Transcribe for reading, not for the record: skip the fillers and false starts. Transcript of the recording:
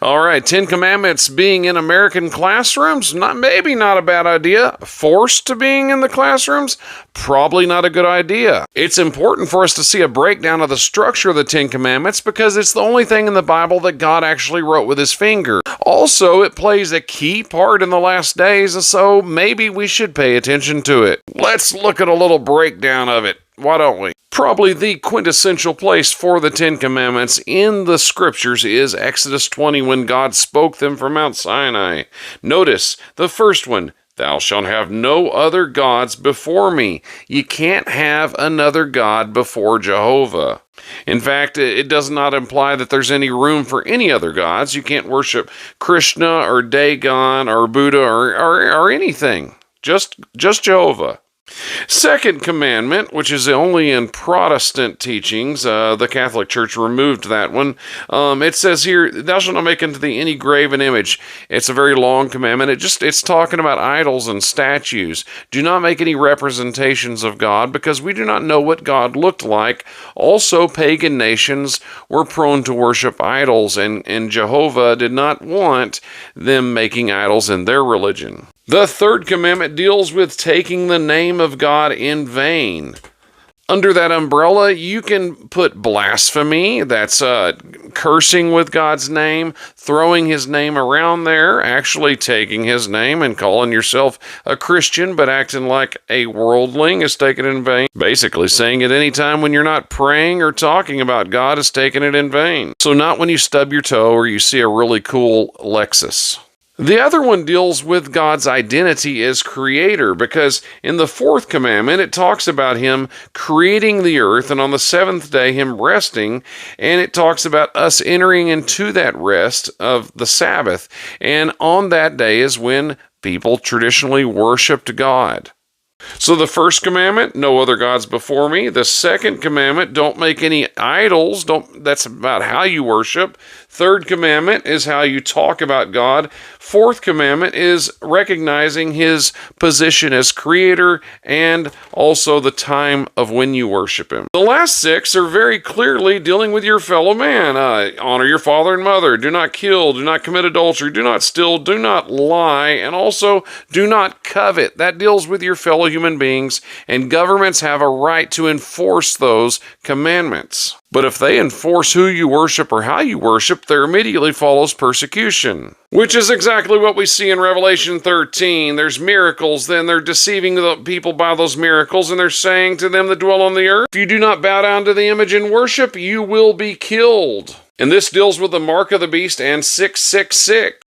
All right, Ten Commandments being in American classrooms, maybe not a bad idea. Forced to being in the classrooms, probably not a good idea. It's important for us to see a breakdown of the structure of the Ten Commandments because it's the only thing in the Bible that God actually wrote with his finger. Also, it plays a key part in the last days, so maybe we should pay attention to it. Let's look at a little breakdown of it. Why don't we? Probably the quintessential place for the Ten Commandments in the scriptures is Exodus 20 when God spoke them from Mount Sinai. Notice the first one, thou shalt have no other gods before me. You can't have another God before Jehovah. In fact, it does not imply that there's any room for any other gods. You can't worship Krishna or Dagon or Buddha or anything. Just Jehovah. Second commandment, which is only in Protestant teachings, the Catholic Church removed that one. It says here, thou shalt not make unto thee any graven image. It's a very long commandment. It's talking about idols and statues. Do not make any representations of God because we do not know what God looked like. Also, pagan nations were prone to worship idols, and Jehovah did not want them making idols in their religion. The third commandment deals with taking the name of God in vain. Under that umbrella, you can put blasphemy, that's cursing with God's name, throwing his name around there, actually taking his name and calling yourself a Christian, but acting like a worldling is taken in vain. Basically saying at any time when you're not praying or talking about God is taking it in vain. So not when you stub your toe or you see a really cool Lexus. The other one deals with God's identity as creator because in the fourth commandment, it talks about him creating the earth and on the seventh day, him resting. And it talks about us entering into that rest of the Sabbath. And on that day is when people traditionally worshiped God. So the first commandment, no other gods before me. The second commandment, don't make any idols. That's about how you worship. Third commandment is how you talk about God. Fourth commandment is recognizing his position as creator and also the time of when you worship him. The last six are very clearly dealing with your fellow man. Honor your father and mother. Do not kill. Do not commit adultery. Do not steal. Do not lie. And also do not covet. That deals with your fellow human beings, and governments have a right to enforce those commandments. But if they enforce who you worship or how you worship, there immediately follows persecution, which is exactly what we see in Revelation 13. There's miracles, then they're deceiving the people by those miracles, and they're saying to them that dwell on the earth, if you do not bow down to the image and worship, you will be killed. And this deals with the mark of the beast and 666.